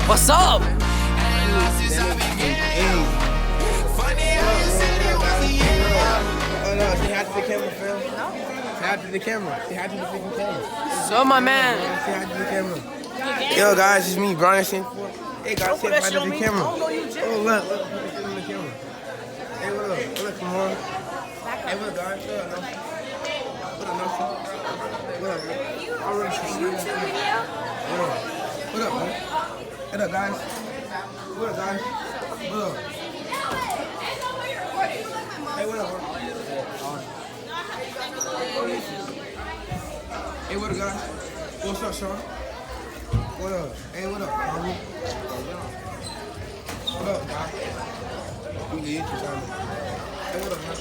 What's up? Oh no, say hi to the camera, Phil. Say hi to the camera. Say hi to the freaking camera. So my man. Say hi to the camera. Yo guys, it's me, Brian Sanford. Hey guys, say hi to the camera. Oh look, look on the camera. Hey, what up? What up, come on? Hey, what up, guys? What up, Nelson? What up, Nelson? What up, man? I really see you. What up? What up, man? What up, guys? What up, guys? What up? Hey, what up, bro? Hey, what up, guys? What's up, Sean? What up? Hey, what up, Harvey? What up, guys? We get you, Hey, what up, man?